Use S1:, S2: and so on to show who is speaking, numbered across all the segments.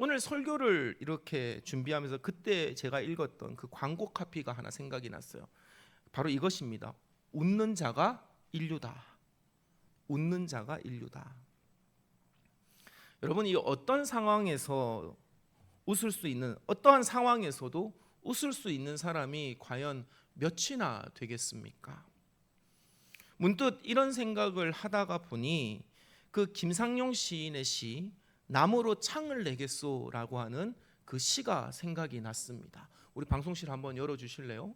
S1: 오늘 설교를 이렇게 준비하면서 그때 제가 읽었던 그 광고 카피가 하나 생각이 났어요. 바로 이것입니다. 웃는 자가 인류다. 웃는 자가 인류다. 여러분, 이 어떤 상황에서 웃을 수 있는, 어떠한 상황에서도 웃을 수 있는 사람이 과연 몇이나 되겠습니까? 문득 이런 생각을 하다가 보니 그 김상용 시인의 시 나무로 창을 내겠소라고 하는 그 시가 생각이 났습니다. 우리 방송실 한번 열어주실래요?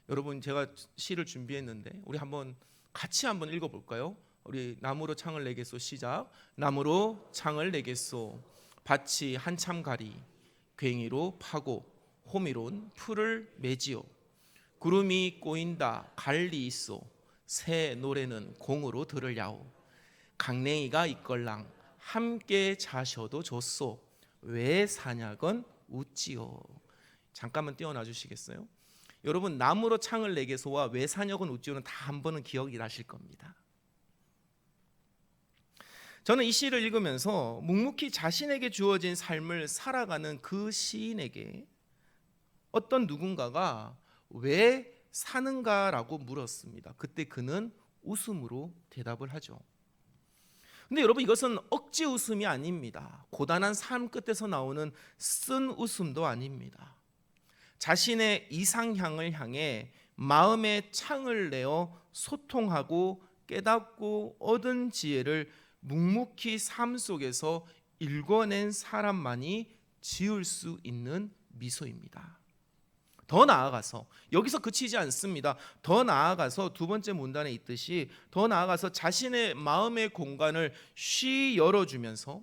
S1: 여러분, 제가 시를 준비했는데 우리 한번 같이 한번 읽어볼까요? 우리 나무로 창을 내겠소. 시작. 나무로 창을 내겠소. 밭이 한참 가리 괭이로 파고 호미론 풀을 매지요. 구름이 꼬인다 갈리 있소. 새 노래는 공으로 들으랴오. 강냉이가 있걸랑 함께 자셔도 좋소. 왜 사냐건 웃지요. 잠깐만 띄워놔 주시겠어요? 여러분, 나무로 창을 내게소와 왜 사냐건 웃지요는 다 한 번은 기억이 나실 겁니다. 저는 이 시를 읽으면서 묵묵히 자신에게 주어진 삶을 살아가는 그 시인에게 어떤 누군가가 왜 사는가라고 물었습니다. 그때 그는 웃음으로 대답을 하죠. 근데 여러분, 이것은 억지 웃음이 아닙니다. 고단한 삶 끝에서 나오는 쓴 웃음도 아닙니다. 자신의 이상향을 향해 마음의 창을 내어 소통하고 깨닫고 얻은 지혜를 묵묵히 삶 속에서 읽어낸 사람만이 지을 수 있는 미소입니다. 더 나아가서 여기서 그치지 않습니다. 더 나아가서 두 번째 문단에 있듯이 더 나아가서 자신의 마음의 공간을 쉬 열어주면서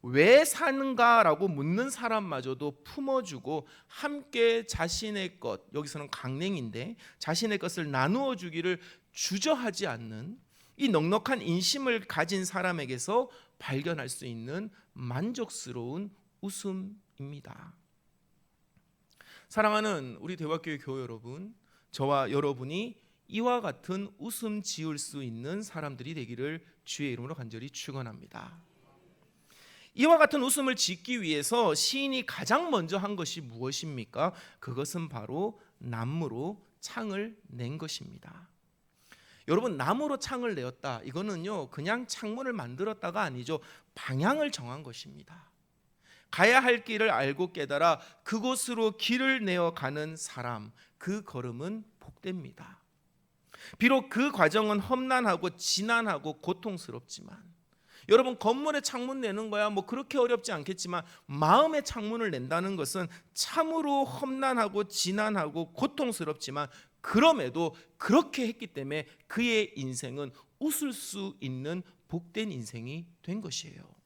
S1: 왜 사는가라고 묻는 사람마저도 품어주고 함께 자신의 것, 여기서는 강냉인데 자신의 것을 나누어 주기를 주저하지 않는 이 넉넉한 인심을 가진 사람에게서 발견할 수 있는 만족스러운 웃음입니다. 사랑하는 우리 대화교회 교회 여러분, 저와 여러분이 이와 같은 웃음 지을 수 있는 사람들이 되기를 주의 이름으로 간절히 축원합니다. 이와 같은 웃음을 짓기 위해서 시인이 가장 먼저 한 것이 무엇입니까? 그것은 바로 나무로 창을 낸 것입니다. 여러분, 나무로 창을 내었다. 이거는요, 그냥 창문을 만들었다가 아니죠. 방향을 정한 것입니다. 가야 할 길을 알고 깨달아 그곳으로 길을 내어 가는 사람, 그 걸음은 복됩니다. 비록 그 과정은 험난하고 지난하고 고통스럽지만, 여러분, 건물에 창문 내는 거야 뭐 그렇게 어렵지 않겠지만 마음의 창문을 낸다는 것은 참으로 험난하고 지난하고 고통스럽지만 그럼에도 그렇게 했기 때문에 그의 인생은 웃을 수 있는 복된 인생이 된 것이에요.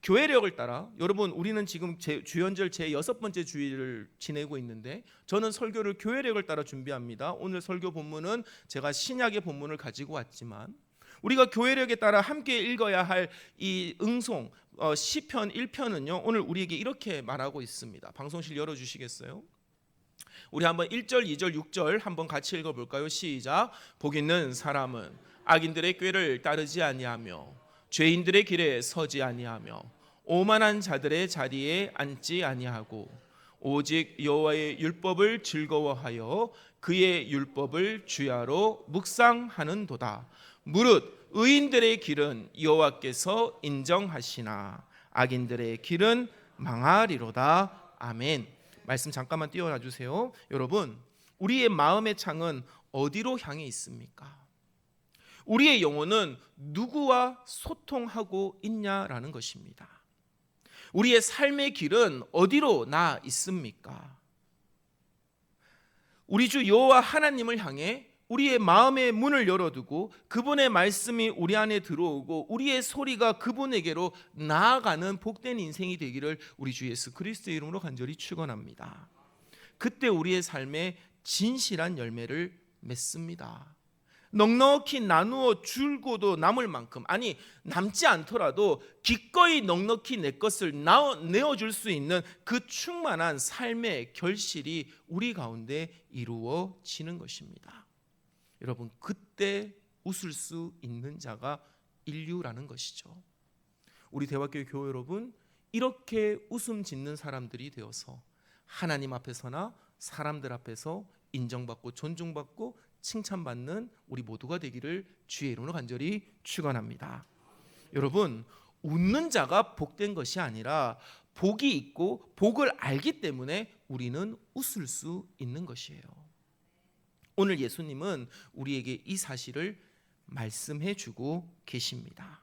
S1: 교회력을 따라 여러분, 우리는 지금 주연절 제 6번째 주일을 지내고 있는데 저는 설교를 교회력을 따라 준비합니다. 오늘 설교 본문은 제가 신약의 본문을 가지고 왔지만 우리가 교회력에 따라 함께 읽어야 할 이 응송 시편 1편은요 오늘 우리에게 이렇게 말하고 있습니다. 방송실 열어주시겠어요? 우리 한번 1절, 2절, 6절 한번 같이 읽어볼까요? 시작. 복 있는 사람은 악인들의 꾀를 따르지 아니하며 죄인들의 길에 서지 아니하며 오만한 자들의 자리에 앉지 아니하고 오직 여호와의 율법을 즐거워하여 그의 율법을 주야로 묵상하는도다. 무릇 의인들의 길은 여호와께서 인정하시나 악인들의 길은 망하리로다. 아멘. 말씀 잠깐만 띄워놔 주세요. 여러분, 우리의 마음의 창은 어디로 향해 있습니까? 우리의 영혼은 누구와 소통하고 있냐라는 것입니다. 우리의 삶의 길은 어디로 나 있습니까? 우리 주 여호와 하나님을 향해 우리의 마음의 문을 열어두고 그분의 말씀이 우리 안에 들어오고 우리의 소리가 그분에게로 나아가는 복된 인생이 되기를 우리 주 예수 그리스도의 이름으로 간절히 축원합니다. 그때 우리의 삶에 진실한 열매를 맺습니다. 넉넉히 나누어 줄고도 남을 만큼, 아니 남지 않더라도 기꺼이 넉넉히 내 것을 내어줄 수 있는 그 충만한 삶의 결실이 우리 가운데 이루어지는 것입니다. 여러분, 그때 웃을 수 있는 자가 인류라는 것이죠. 우리 대화교회 교회 여러분, 이렇게 웃음 짓는 사람들이 되어서 하나님 앞에서나 사람들 앞에서 인정받고 존중받고 칭찬받는 우리 모두가 되기를 주의 이름으로 간절히 축원합니다. 여러분, 웃는 자가 복된 것이 아니라 복이 있고 복을 알기 때문에 우리는 웃을 수 있는 것이에요. 오늘 예수님은 우리에게 이 사실을 말씀해 주고 계십니다.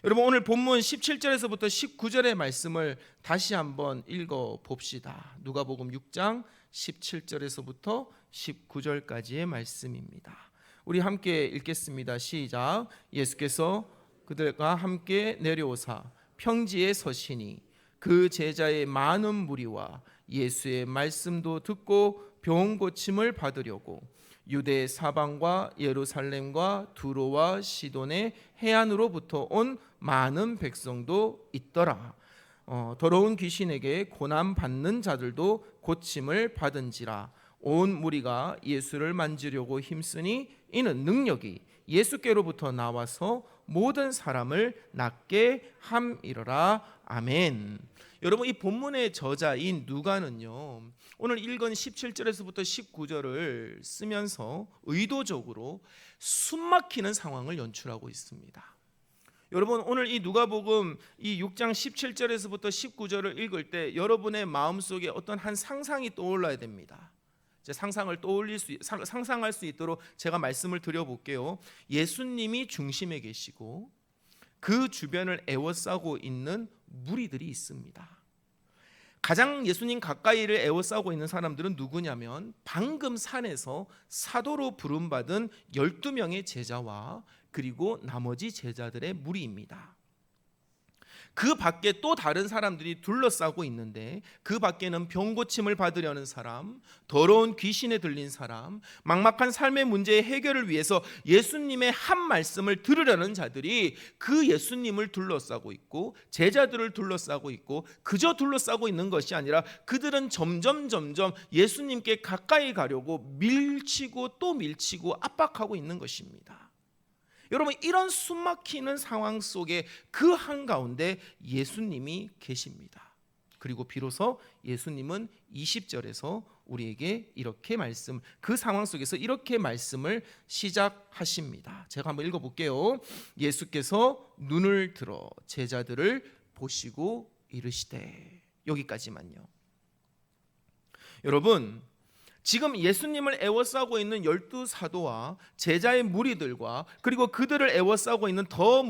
S1: 여러분, 오늘 본문 17절에서부터 19절의 말씀을 다시 한번 읽어 봅시다. 누가복음 6장 17절에서부터 19절까지의 말씀입니다. 우리 함께 읽겠습니다. 시작. 예수께서 그들과 함께 내려오사 평지에 서시니 그 제자의 많은 무리와 예수의 말씀도 듣고 병 고침을 받으려고 유대 사방과 예루살렘과 두로와 시돈의 해안으로부터 온 많은 백성도 있더라. 더러운 귀신에게 고난 받는 자들도 고침을 받은지라. 온 무리가 예수를 만지려고 힘쓰니 이는 능력이 예수께로부터 나와서 모든 사람을 낫게 함이러라. 아멘. 여러분, 이 본문의 저자인 누가는요, 오늘 읽은 17절에서부터 19절을 쓰면서 의도적으로 숨막히는 상황을 연출하고 있습니다. 여러분, 오늘 이 누가복음 이 6장 17절에서부터 19절을 읽을 때 여러분의 마음속에 어떤 한 상상이 떠올라야 됩니다. 상상할 수 있도록 제가 말씀을 드려볼게요. 예수님이 중심에 계시고 그 주변을 에워싸고 있는 무리들이 있습니다. 가장 예수님 가까이를 에워싸고 있는 사람들은 누구냐면 방금 산에서 사도로 부름받은 12명의 제자와 그리고 나머지 제자들의 무리입니다. 그 밖에 또 다른 사람들이 둘러싸고 있는데 그 밖에는 병 고침을 받으려는 사람, 더러운 귀신에 들린 사람, 막막한 삶의 문제의 해결을 위해서 예수님의 한 말씀을 들으려는 자들이 그 예수님을 둘러싸고 있고 제자들을 둘러싸고 있고 그저 둘러싸고 있는 것이 아니라 그들은 점점 예수님께 가까이 가려고 밀치고 또 밀치고 압박하고 있는 것입니다. 여러분, 이런 숨막히는 상황 속에 그 한가운데 예수님이 계십니다. 그리고 비로소 예수님은 20절에서 우리에게 이렇게 그 상황 속에서 이렇게 말씀을 시작하십니다. 제가 한번 읽어볼게요. 예수께서 눈을 들어 제자들을 보시고 이르시되, 여기까지만요. 여러분, 지금 예수님을 에워싸고 있는 12사도와 제자의 무리들과 그리고 그들을 에워싸고 있는 더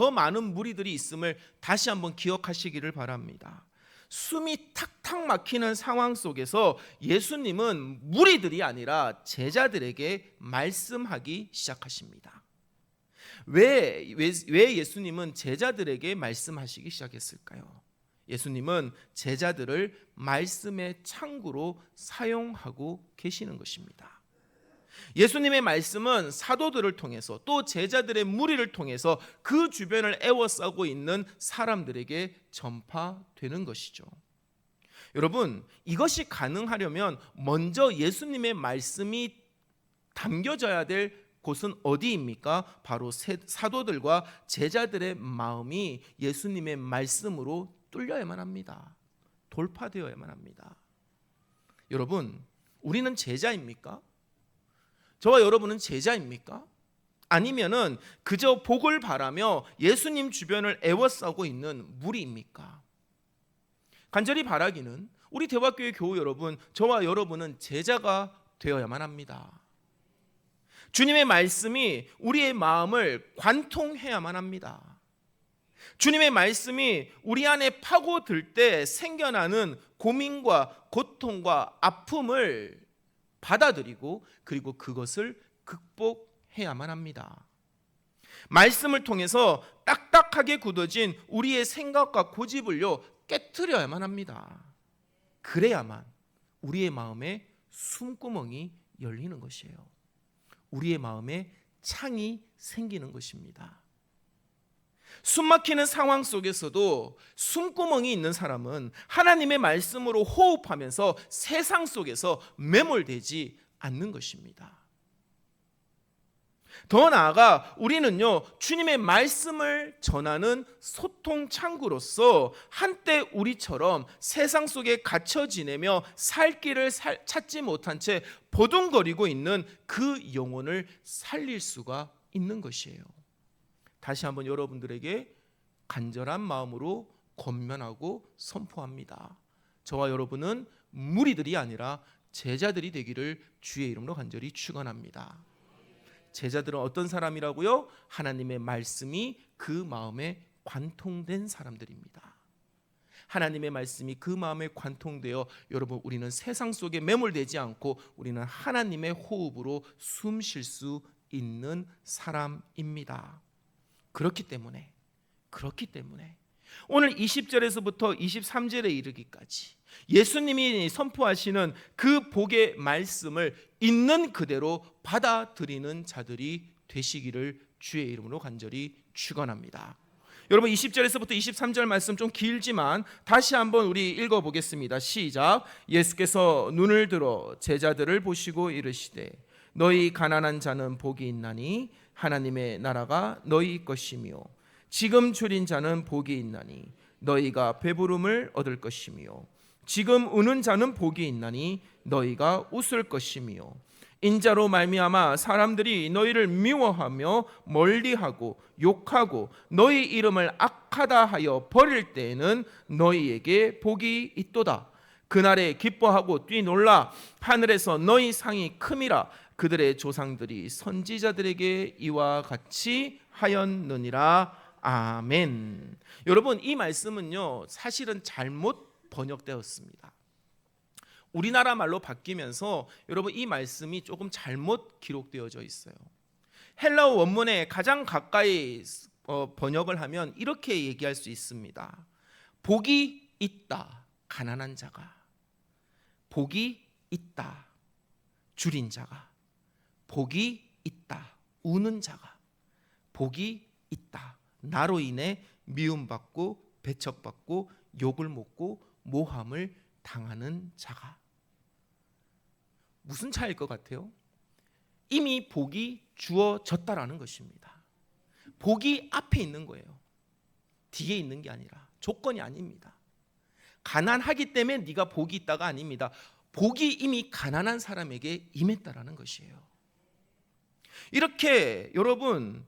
S1: 많은 무리들이 있음을 다시 한번 기억하시기를 바랍니다. 숨이 탁탁 막히는 상황 속에서 예수님은 무리들이 아니라 제자들에게 말씀하기 시작하십니다. 왜 예수님은 제자들에게 말씀하시기 시작했을까요? 예수님은 제자들을 말씀의 창구로 사용하고 계시는 것입니다. 예수님의 말씀은 사도들을 통해서 또 제자들의 무리를 통해서 그 주변을 에워싸고 있는 사람들에게 전파되는 것이죠. 여러분, 이것이 가능하려면 먼저 예수님의 말씀이 담겨져야 될 곳은 어디입니까? 바로 사도들과 제자들의 마음이 예수님의 말씀으로 뚫려야만 합니다. 돌파되어야만 합니다. 여러분, 우리는 제자입니까? 저와 여러분은 제자입니까? 아니면은 그저 복을 바라며 예수님 주변을 에워싸고 있는 무리입니까? 간절히 바라기는 우리 대화교회 교우 여러분, 저와 여러분은 제자가 되어야만 합니다. 주님의 말씀이 우리의 마음을 관통해야만 합니다. 주님의 말씀이 우리 안에 파고들 때 생겨나는 고민과 고통과 아픔을 받아들이고 그리고 그것을 극복해야만 합니다. 말씀을 통해서 딱딱하게 굳어진 우리의 생각과 고집을요 깨트려야만 합니다. 그래야만 우리의 마음에 숨구멍이 열리는 것이에요. 우리의 마음에 창이 생기는 것입니다. 숨막히는 상황 속에서도 숨구멍이 있는 사람은 하나님의 말씀으로 호흡하면서 세상 속에서 매몰되지 않는 것입니다. 더 나아가 우리는요, 주님의 말씀을 전하는 소통 창구로서 한때 우리처럼 세상 속에 갇혀 지내며 살 길을 찾지 못한 채 보둥거리고 있는 그 영혼을 살릴 수가 있는 것이에요. 다시 한번 여러분들에게 간절한 마음으로 권면하고 선포합니다. 저와 여러분은 무리들이 아니라 제자들이 되기를 주의 이름으로 간절히 축원합니다. 제자들은 어떤 사람이라고요? 하나님의 말씀이 그 마음에 관통된 사람들입니다. 하나님의 말씀이 그 마음에 관통되어 여러분, 우리는 세상 속에 매몰되지 않고 우리는 하나님의 호흡으로 숨 쉴 수 있는 사람입니다. 그렇기 때문에 오늘 20절에서부터 23절에 이르기까지 예수님이 선포하시는 그 복의 말씀을 있는 그대로 받아들이는 자들이 되시기를 주의 이름으로 간절히 축원합니다. 여러분, 20절에서부터 23절 말씀 좀 길지만 다시 한번 우리 읽어보겠습니다. 시작. 예수께서 눈을 들어 제자들을 보시고 이르시되 너희 가난한 자는 복이 있나니 하나님의 나라가 너희 것이며 지금 줄인 자는 복이 있나니 너희가 배부름을 얻을 것이며 지금 우는 자는 복이 있나니 너희가 웃을 것이며 인자로 말미암아 사람들이 너희를 미워하며 멀리하고 욕하고 너희 이름을 악하다 하여 버릴 때에는 너희에게 복이 있도다. 그날에 기뻐하고 뛰놀라 하늘에서 너희 상이 큼이라. 그들의 조상들이 선지자들에게 이와 같이 하였느니라. 아멘. 여러분, 이 말씀은요, 사실은 잘못 번역되었습니다. 우리나라 말로 바뀌면서 여러분, 이 말씀이 조금 잘못 기록되어져 있어요. 헬라어 원문에 가장 가까이 번역을 하면 이렇게 얘기할 수 있습니다. 복이 있다, 가난한 자가. 복이 있다, 줄인 자가. 복이 있다, 우는 자가. 복이 있다, 나로 인해 미움받고 배척받고 욕을 먹고 모함을 당하는 자가. 무슨 차이일 것 같아요? 이미 복이 주어졌다라는 것입니다. 복이 앞에 있는 거예요. 뒤에 있는 게 아니라, 조건이 아닙니다. 가난하기 때문에 네가 복이 있다가 아닙니다. 복이 이미 가난한 사람에게 임했다라는 것이에요. 이렇게 여러분,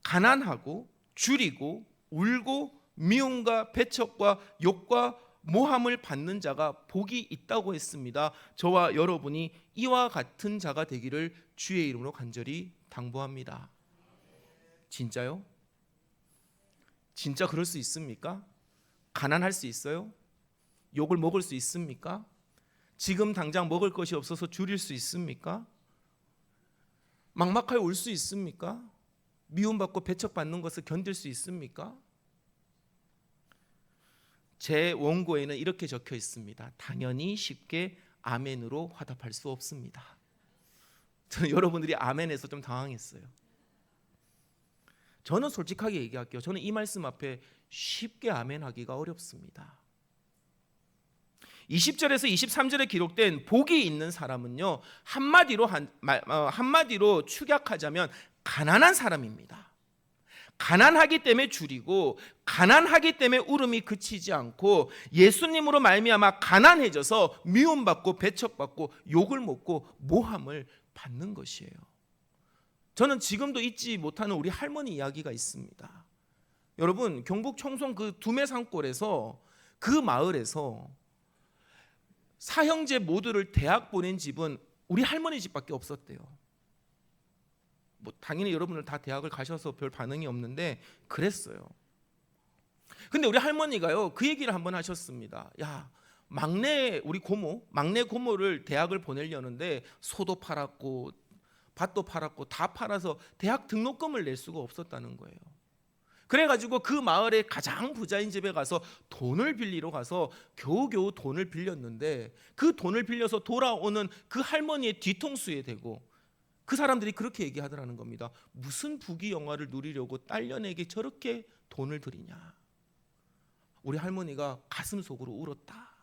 S1: 가난하고 줄이고 울고 미움과 배척과 욕과 모함을 받는 자가 복이 있다고 했습니다. 저와 여러분이 이와 같은 자가 되기를 주의 이름으로 간절히 당부합니다. 진짜요? 진짜 그럴 수 있습니까? 가난할 수 있어요? 욕을 먹을 수 있습니까? 지금 당장 먹을 것이 없어서 줄일 수 있습니까? 막막하게 울 수 있습니까? 미움받고 배척받는 것을 견딜 수 있습니까? 제 원고에는 이렇게 적혀 있습니다. 당연히 쉽게 아멘으로 화답할 수 없습니다. 저는 여러분들이 아멘에서 좀 당황했어요. 저는 솔직하게 얘기할게요. 저는 이 말씀 앞에 쉽게 아멘하기가 어렵습니다. 20절에서 23절에 기록된 복이 있는 사람은요, 한마디로 축약하자면 가난한 사람입니다. 가난하기 때문에 줄이고 가난하기 때문에 울음이 그치지 않고 예수님으로 말미암아 가난해져서 미움받고 배척받고 욕을 먹고 모함을 받는 것이에요. 저는 지금도 잊지 못하는 우리 할머니 이야기가 있습니다. 여러분, 경북 청송 그 두메산골에서 그 마을에서 사형제 모두를 대학 보낸 집은 우리 할머니 집밖에 없었대요. 뭐 당연히 여러분들 다 대학을 가셔서 별 반응이 없는데 그랬어요. 근데 우리 할머니가요, 그 얘기를 한번 하셨습니다. 야, 우리 막내 고모를 대학을 보내려는데 소도 팔았고 밭도 팔았고 다 팔아서 대학 등록금을 낼 수가 없었다는 거예요. 그래가지고 그 마을의 가장 부자인 집에 가서 돈을 빌리러 가서 겨우겨우 돈을 빌렸는데 그 돈을 빌려서 돌아오는 그 할머니의 뒤통수에 대고 그 사람들이 그렇게 얘기하더라는 겁니다. 무슨 부귀영화를 누리려고 딸년에게 저렇게 돈을 들이냐. 우리 할머니가 가슴 속으로 울었다.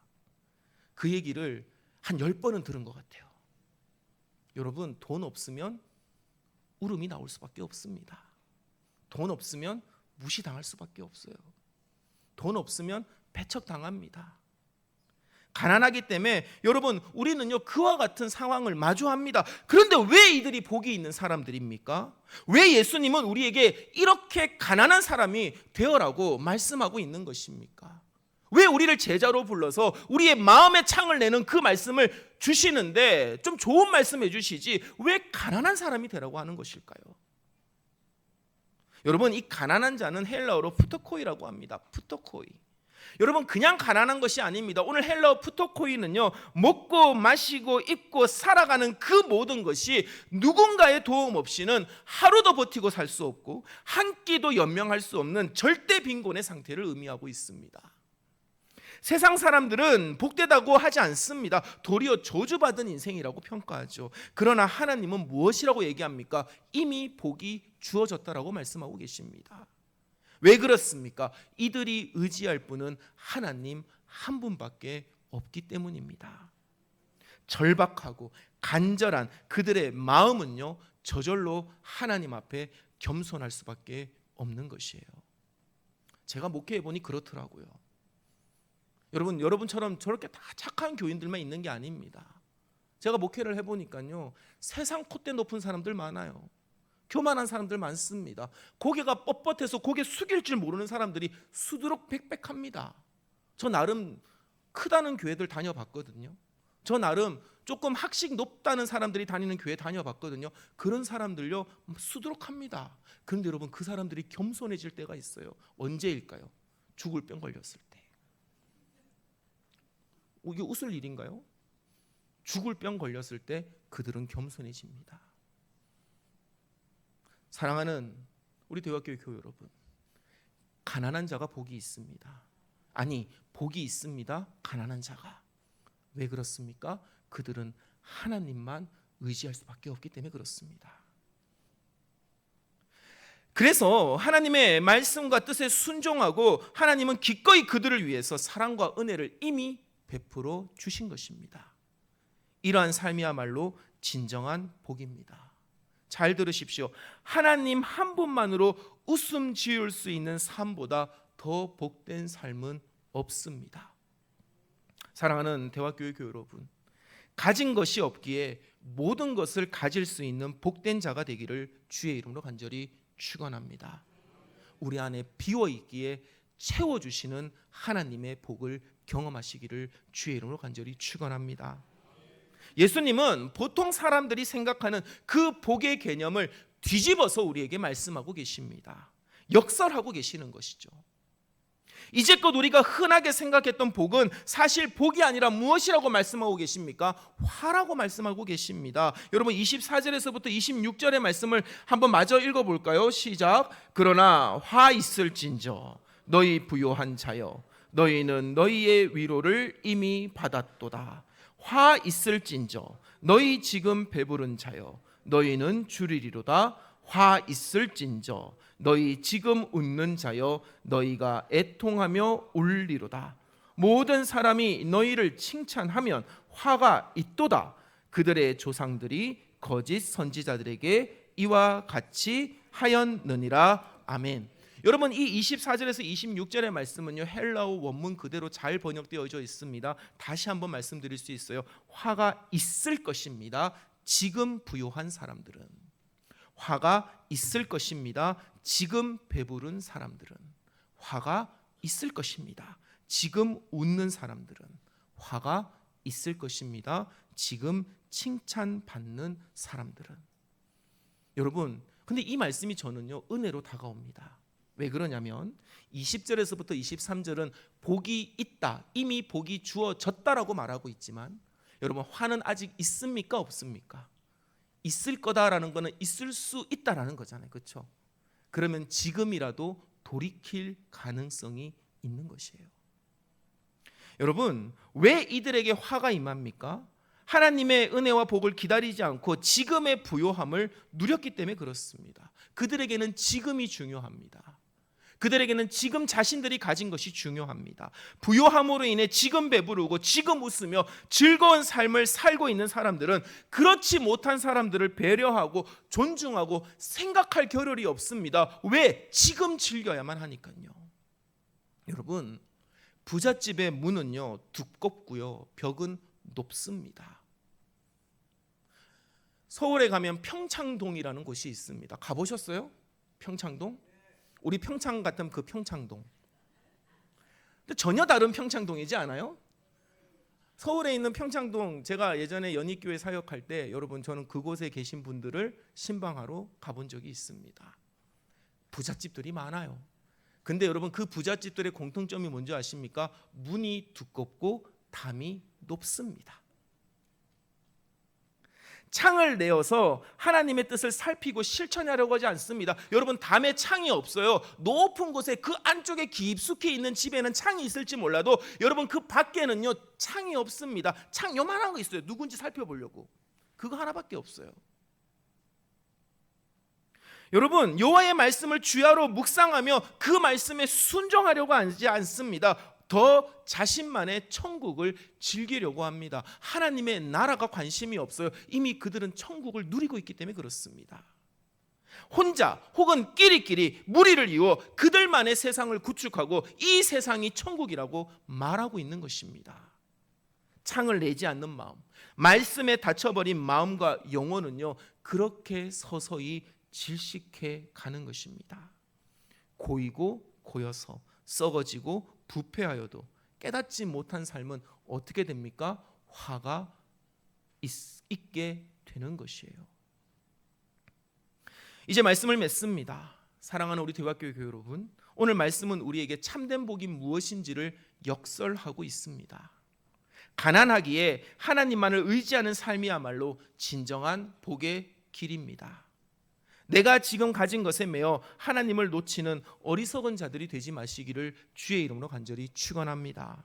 S1: 그 얘기를 한 10번은 들은 것 같아요. 여러분, 돈 없으면 울음이 나올 수밖에 없습니다. 돈 없으면 무시당할 수밖에 없어요. 돈 없으면 배척당합니다. 가난하기 때문에 여러분, 우리는요 그와 같은 상황을 마주합니다. 그런데 왜 이들이 복이 있는 사람들입니까? 왜 예수님은 우리에게 이렇게 가난한 사람이 되어라고 말씀하고 있는 것입니까? 왜 우리를 제자로 불러서 우리의 마음의 창을 내는 그 말씀을 주시는데 좀 좋은 말씀 해주시지 왜 가난한 사람이 되라고 하는 것일까요? 여러분, 이 가난한 자는 헬라어로 푸토코이라고 합니다. 푸토코이. 여러분, 그냥 가난한 것이 아닙니다. 오늘 헬라어 푸토코이는요, 먹고 마시고 입고 살아가는 그 모든 것이 누군가의 도움 없이는 하루도 버티고 살 수 없고 한 끼도 연명할 수 없는 절대 빈곤의 상태를 의미하고 있습니다. 세상 사람들은 복되다고 하지 않습니다. 도리어 저주받은 인생이라고 평가하죠. 그러나 하나님은 무엇이라고 얘기합니까? 이미 복이 주어졌다라고 말씀하고 계십니다. 왜 그렇습니까? 이들이 의지할 분은 하나님 한 분밖에 없기 때문입니다. 절박하고 간절한 그들의 마음은요, 저절로 하나님 앞에 겸손할 수밖에 없는 것이에요. 제가 목회해 보니 그렇더라고요. 여러분처럼 저렇게 다 착한 교인들만 있는 게 아닙니다. 제가 목회를 해보니까요, 세상 콧대 높은 사람들 많아요. 교만한 사람들 많습니다. 고개가 뻣뻣해서 고개 숙일 줄 모르는 사람들이 수두룩 빽빽합니다. 저 나름 크다는 교회들 다녀봤거든요. 저 나름 조금 학식 높다는 사람들이 다니는 교회 다녀봤거든요. 그런 사람들요 수두룩합니다. 그런데 여러분, 그 사람들이 겸손해질 때가 있어요. 언제일까요? 죽을 병 걸렸을 때. 이게 웃을 일인가요? 죽을 병 걸렸을 때 그들은 겸손해집니다. 사랑하는 우리 대화교회 교회 여러분, 가난한 자가 복이 있습니다. 아니, 복이 있습니다. 가난한 자가. 왜 그렇습니까? 그들은 하나님만 의지할 수밖에 없기 때문에 그렇습니다. 그래서 하나님의 말씀과 뜻에 순종하고 하나님은 기꺼이 그들을 위해서 사랑과 은혜를 이미 베풀어 주신 것입니다. 이러한 삶이야말로 진정한 복입니다. 잘 들으십시오. 하나님 한 분만으로 웃음 지을 수 있는 삶보다 더 복된 삶은 없습니다. 사랑하는 대화교회 교회 여러분, 가진 것이 없기에 모든 것을 가질 수 있는 복된 자가 되기를 주의 이름으로 간절히 축원합니다. 우리 안에 비어 있기에 채워주시는 하나님의 복을 경험하시기를 주의 이름으로 간절히 축원합니다. 예수님은 보통 사람들이 생각하는 그 복의 개념을 뒤집어서 우리에게 말씀하고 계십니다. 역설하고 계시는 것이죠. 이제껏 우리가 흔하게 생각했던 복은 사실 복이 아니라 무엇이라고 말씀하고 계십니까? 화라고 말씀하고 계십니다. 여러분, 24절에서부터 26절의 말씀을 한번 마저 읽어볼까요? 시작. 그러나 화 있을진저 너희 부요한 자여, 너희는 너희의 위로를 이미 받았도다. 화 있을진저 너희 지금 배부른 자여, 너희는 줄이리로다. 화 있을진저 너희 지금 웃는 자여, 너희가 애통하며 울리로다. 모든 사람이 너희를 칭찬하면 화가 있도다. 그들의 조상들이 거짓 선지자들에게 이와 같이 하였느니라. 아멘. 여러분, 이 24절에서 26절의 말씀은요, 헬라어 원문 그대로 잘 번역되어져 있습니다. 다시 한번 말씀드릴 수 있어요. 화가 있을 것입니다. 지금 부요한 사람들은. 화가 있을 것입니다. 지금 배부른 사람들은. 화가 있을 것입니다. 지금 웃는 사람들은. 화가 있을 것입니다. 지금 칭찬받는 사람들은. 여러분, 근데 이 말씀이 저는요, 은혜로 다가옵니다. 왜 그러냐면 20절에서부터 23절은 복이 있다, 이미 복이 주어졌다라고 말하고 있지만, 여러분, 화는 아직 있습니까? 없습니까? 있을 거다라는 거는 있을 수 있다라는 거잖아요. 그렇죠? 그러면 지금이라도 돌이킬 가능성이 있는 것이에요. 여러분, 왜 이들에게 화가 임합니까? 하나님의 은혜와 복을 기다리지 않고 지금의 부요함을 누렸기 때문에 그렇습니다. 그들에게는 지금이 중요합니다. 그들에게는 지금 자신들이 가진 것이 중요합니다. 부요함으로 인해 지금 배부르고 지금 웃으며 즐거운 삶을 살고 있는 사람들은 그렇지 못한 사람들을 배려하고 존중하고 생각할 겨를이 없습니다. 왜? 지금 즐겨야만 하니까요. 여러분, 부잣집의 문은요 두껍고요 벽은 높습니다. 서울에 가면 평창동이라는 곳이 있습니다. 가보셨어요? 평창동? 우리 평창 같은 그 평창동. 근데 전혀 다른 평창동이지 않아요? 서울에 있는 평창동, 제가 예전에 연희교회 사역할 때 여러분 저는 그곳에 계신 분들을 신방하러 가본 적이 있습니다. 부잣집들이 많아요. 근데 여러분 그 부잣집들의 공통점이 뭔지 아십니까? 문이 두껍고 담이 높습니다. 창을 내어서 하나님의 뜻을 살피고 실천하려고 하지 않습니다. 여러분 담에 창이 없어요. 높은 곳에 그 안쪽에 깊숙이 있는 집에는 창이 있을지 몰라도 여러분 그 밖에는요 창이 없습니다. 창 요만한 거 있어요. 누군지 살펴보려고. 그거 하나밖에 없어요. 여러분 여호와의 말씀을 주야로 묵상하며 그 말씀에 순종하려고 하지 않습니다. 더 자신만의 천국을 즐기려고 합니다. 하나님의 나라가 관심이 없어요. 이미 그들은 천국을 누리고 있기 때문에 그렇습니다. 혼자 혹은 끼리끼리 무리를 이루어 그들만의 세상을 구축하고 이 세상이 천국이라고 말하고 있는 것입니다. 창을 내지 않는 마음, 말씀에 닫혀버린 마음과 영혼은요 그렇게 서서히 질식해 가는 것입니다. 고이고 고여서 썩어지고 부패하여도 깨닫지 못한 삶은 어떻게 됩니까? 화가 있게 되는 것이에요. 이제 말씀을 맺습니다. 사랑하는 우리 대화교회 여러분, 오늘 말씀은 우리에게 참된 복이 무엇인지를 역설하고 있습니다. 가난하기에 하나님만을 의지하는 삶이야말로 진정한 복의 길입니다. 내가 지금 가진 것에 매여 하나님을 놓치는 어리석은 자들이 되지 마시기를 주의 이름으로 간절히 축원합니다.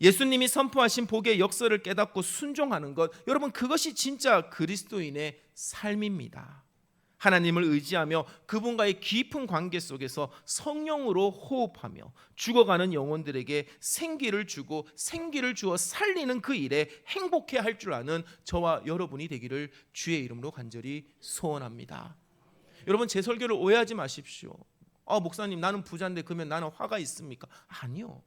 S1: 예수님이 선포하신 복의 역설을 깨닫고 순종하는 것, 여러분 그것이 진짜 그리스도인의 삶입니다. 하나님을 의지하며 그분과의 깊은 관계 속에서 성령으로 호흡하며 죽어가는 영혼들에게 생기를 주고 생기를 주어 살리는 그 일에 행복해 할 줄 아는 저와 여러분이 되기를 주의 이름으로 간절히 소원합니다. 여러분 제 설교를 오해하지 마십시오. 목사님 나는 부자인데 그러면 나는 화가 있습니까? 아니요.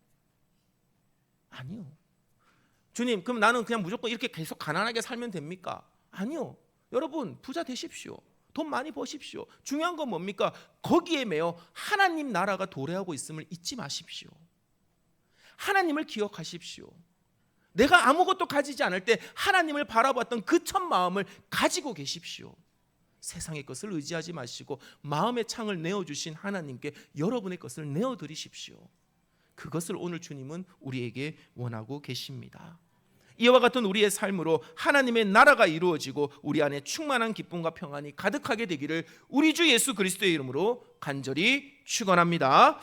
S1: 주님 그럼 나는 그냥 무조건 이렇게 계속 가난하게 살면 됩니까? 아니요. 여러분 부자 되십시오. 돈 많이 버십시오. 중요한 건 뭡니까? 거기에 매여 하나님 나라가 도래하고 있음을 잊지 마십시오. 하나님을 기억하십시오. 내가 아무것도 가지지 않을 때 하나님을 바라봤던 그 첫 마음을 가지고 계십시오. 세상의 것을 의지하지 마시고 마음의 창을 내어주신 하나님께 여러분의 것을 내어드리십시오. 그것을 오늘 주님은 우리에게 원하고 계십니다. 이와 같은 우리의 삶으로 하나님의 나라가 이루어지고 우리 안에 충만한 기쁨과 평안이 가득하게 되기를 우리 주 예수 그리스도의 이름으로 간절히 축원합니다.